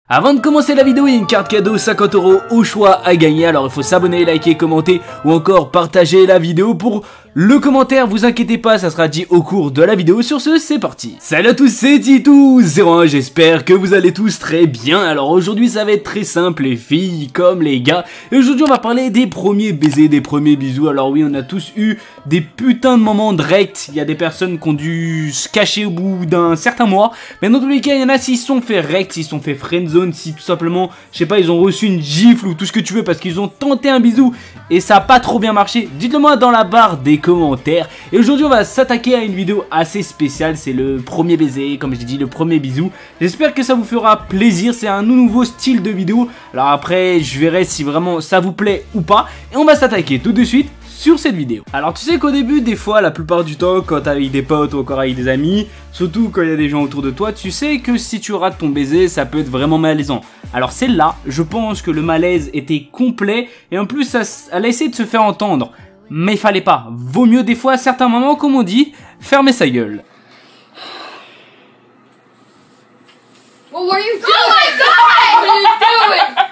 Avant de commencer la vidéo, il y a une carte cadeau 50 € au choix à gagner, alors il faut s'abonner, liker, commenter ou encore partager la vidéo pour le commentaire, vous inquiétez pas, ça sera dit au cours de la vidéo. Sur ce, c'est parti. Salut à tous, c'est Titou01, j'espère que vous allez tous très bien. Alors aujourd'hui ça va être très simple, les filles comme les gars, et aujourd'hui on va parler des premiers baisers, des premiers bisous. Alors oui, on a tous eu des putains de moments directs, il y a des personnes qui ont dû se cacher au bout d'un certain mois, mais dans tous les cas il y en a s'ils sont fait rect, s'ils sont fait friendzone, si tout simplement, je sais pas, ils ont reçu une gifle ou tout ce que tu veux parce qu'ils ont tenté un bisou et ça a pas trop bien marché, dites-le moi dans la barre des commentaires. Et aujourd'hui on va s'attaquer à une vidéo assez spéciale, c'est le premier baiser, comme je dit, le premier bisou. J'espère que ça vous fera plaisir, c'est un nouveau style de vidéo, alors après je verrai si vraiment ça vous plaît ou pas, et on va s'attaquer tout de suite sur cette vidéo. Alors tu sais qu'au début, des fois, la plupart du temps, quand t'es avec des potes ou encore avec des amis, surtout quand il y a des gens autour de toi, tu sais que si tu rates ton baiser, ça peut être vraiment malaisant. Alors celle-là, je pense que le malaise était complet et en plus, elle a essayé de se faire entendre. Mais il fallait pas. Vaut mieux des fois, à certains moments, comme on dit, fermer sa gueule. Well, what are you doing? Oh my God! What are you doing?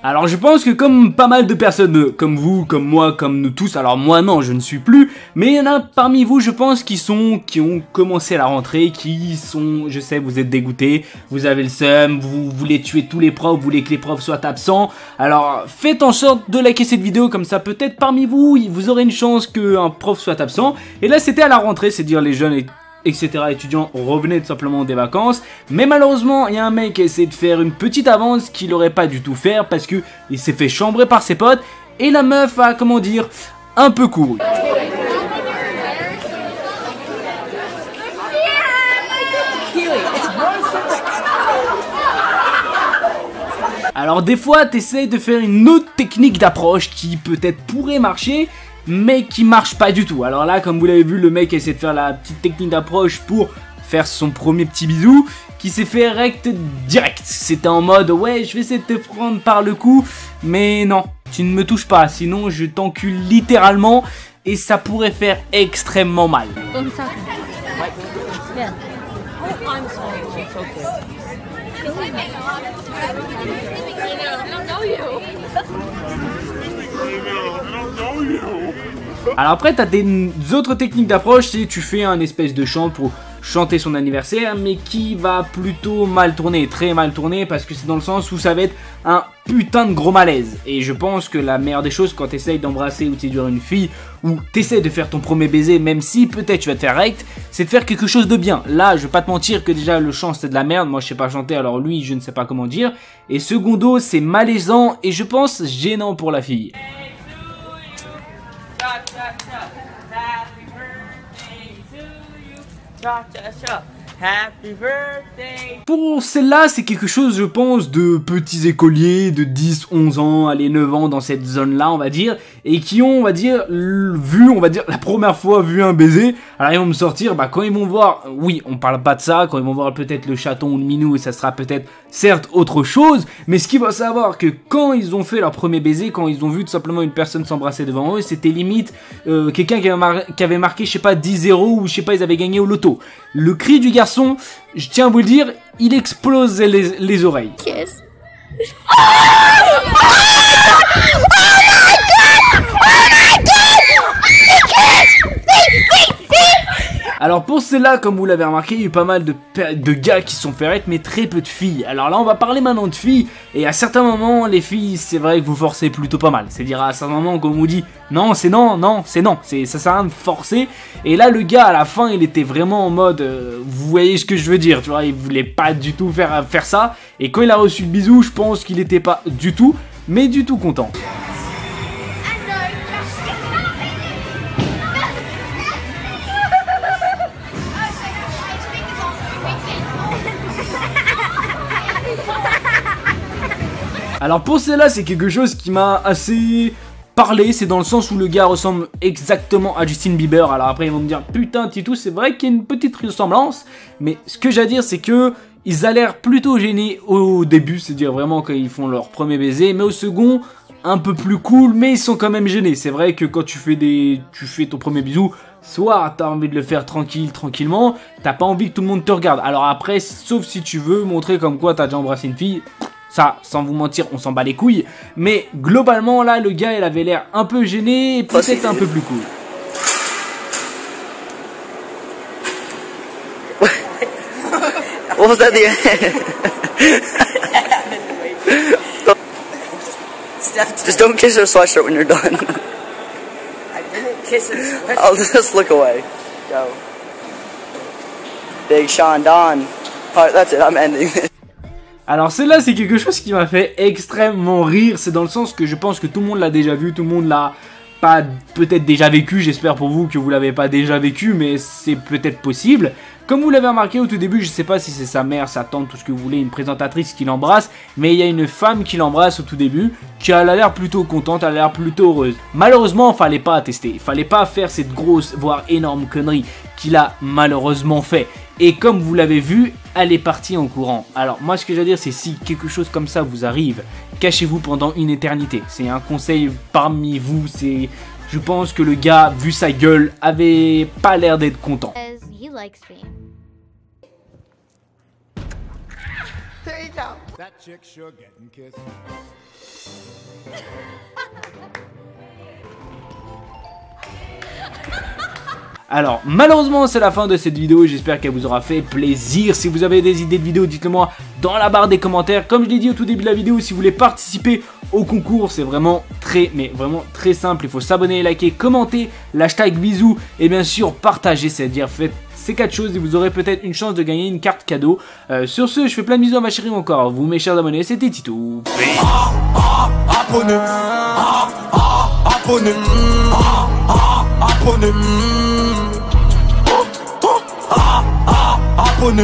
Alors je pense que comme pas mal de personnes, comme vous, comme moi, comme nous tous, alors moi non, je ne suis plus, mais il y en a parmi vous, je pense, qui ont commencé la rentrée, qui sont, je sais, vous êtes dégoûtés, vous avez le seum, vous voulez tuer tous les profs, vous voulez que les profs soient absents, alors faites en sorte de liker cette vidéo, comme ça peut-être parmi vous, vous aurez une chance qu'un prof soit absent, et là c'était à la rentrée, c'est dire les jeunes etc. étudiants revenaient tout simplement des vacances, mais malheureusement il y a un mec qui a essayé de faire une petite avance qu'il aurait pas du tout faire parce que il s'est fait chambrer par ses potes et la meuf a, comment dire, un peu couru. Alors des fois t'essayes de faire une autre technique d'approche qui peut-être pourrait marcher, mais qui marche pas du tout. Alors là, comme vous l'avez vu, le mec essaie de faire la petite technique d'approche pour faire son premier petit bisou, qui s'est fait rect direct. C'était en mode, ouais, je vais essayer de te prendre par le cou, mais non, tu ne me touches pas, sinon je t'encule littéralement, et ça pourrait faire extrêmement mal. Comme ça. Yeah. Oh, I'm sorry. It's okay. Alors après t'as des autres techniques d'approche, c'est tu fais un espèce de chant pour chanter son anniversaire, mais qui va plutôt mal tourner, très mal tourner, parce que c'est dans le sens où ça va être un putain de gros malaise. Et je pense que la meilleure des choses quand t'essayes d'embrasser ou de séduire une fille, ou t'essayes de faire ton premier baiser, même si peut-être tu vas te faire rect, c'est de faire quelque chose de bien. Là je vais pas te mentir que déjà le chant c'est de la merde, moi je sais pas chanter, alors lui je ne sais pas comment dire, et secondo c'est malaisant et je pense gênant pour la fille. Happy birthday. Pour celle-là, c'est quelque chose, je pense, de petits écoliers de 10, 11 ans, allez, 9 ans dans cette zone-là, on va dire, et qui ont, on va dire, vu, on va dire, la première fois vu un baiser. Alors ils vont me sortir, bah quand ils vont voir, oui, on parle pas de ça, quand ils vont voir peut-être le chaton ou le minou, ça sera peut-être, certes, autre chose, mais ce qu'il faut savoir, que quand ils ont fait leur premier baiser, quand ils ont vu tout simplement une personne s'embrasser devant eux, c'était limite quelqu'un qui avait marqué, je sais pas, 10-0, ou je sais pas, ils avaient gagné au loto. Le cri du garçon, je tiens à vous le dire, il explose les oreilles. Kiss. Alors pour cela, comme vous l'avez remarqué, il y a eu pas mal de gars qui se sont fait rect, mais très peu de filles. Alors là on va parler maintenant de filles, et à certains moments les filles c'est vrai que vous forcez plutôt pas mal. C'est-à-dire à certains moments quand on vous dit non c'est non, non c'est non, ça sert à rien de forcer. Et là le gars à la fin il était vraiment en mode, vous voyez ce que je veux dire, tu vois, il voulait pas du tout faire ça. Et quand il a reçu le bisou, je pense qu'il était pas du tout, mais du tout content. Alors pour celle-là, c'est quelque chose qui m'a assez parlé, c'est dans le sens où le gars ressemble exactement à Justin Bieber. Alors après ils vont me dire, putain Titou, c'est vrai qu'il y a une petite ressemblance, mais ce que j'ai à dire c'est que ils ont l'air plutôt gênés au début, c'est-à-dire vraiment quand ils font leur premier baiser, mais au second, un peu plus cool, mais ils sont quand même gênés. C'est vrai que quand tu fais ton premier bisou, Soit t'as envie de le faire tranquillement, t'as pas envie que tout le monde te regarde. Alors après, sauf si tu veux montrer comme quoi t'as déjà embrassé une fille, ça, sans vous mentir, on s'en bat les couilles. Mais globalement, là, le gars, il avait l'air un peu gêné et peut-être un peu plus cool. What was that the Just don't kiss her sweatshirt when you're done. I didn't kiss her sweatshirt. I'll just look away. Go. Big Sean Don. Alright, that's it, I'm ending this. Alors celle-là, c'est quelque chose qui m'a fait extrêmement rire. C'est dans le sens que je pense que tout le monde l'a déjà vu, tout le monde l'a pas peut-être déjà vécu. J'espère pour vous que vous l'avez pas déjà vécu, mais c'est peut-être possible. Comme vous l'avez remarqué au tout début, je sais pas si c'est sa mère, sa tante, tout ce que vous voulez, une présentatrice qui l'embrasse, mais il y a une femme qui l'embrasse au tout début, qui a l'air plutôt contente, elle a l'air plutôt heureuse. Malheureusement, fallait pas attester, fallait pas faire cette grosse, voire énorme connerie qu'il a malheureusement fait. Et comme vous l'avez vu, elle est partie en courant. Alors moi, ce que j'ai à dire, c'est si quelque chose comme ça vous arrive, cachez-vous pendant une éternité. C'est un conseil parmi vous, c'est... Je pense que le gars, vu sa gueule, avait pas l'air d'être content. He likes me. There you go. That chick sure getting kissed. Alors malheureusement c'est la fin de cette vidéo, j'espère qu'elle vous aura fait plaisir. Si vous avez des idées de vidéos, dites-le moi dans la barre des commentaires. Comme je l'ai dit au tout début de la vidéo, si vous voulez participer au concours, c'est vraiment vraiment très simple. Il faut s'abonner, liker, commenter, l'hashtag bisous et bien sûr partager, c'est-à-dire faites ces 4 choses et vous aurez peut-être une chance de gagner une carte cadeau. Sur ce, je fais plein de bisous à ma chérie encore. Vous mes chers abonnés, c'était Tito. Abonné.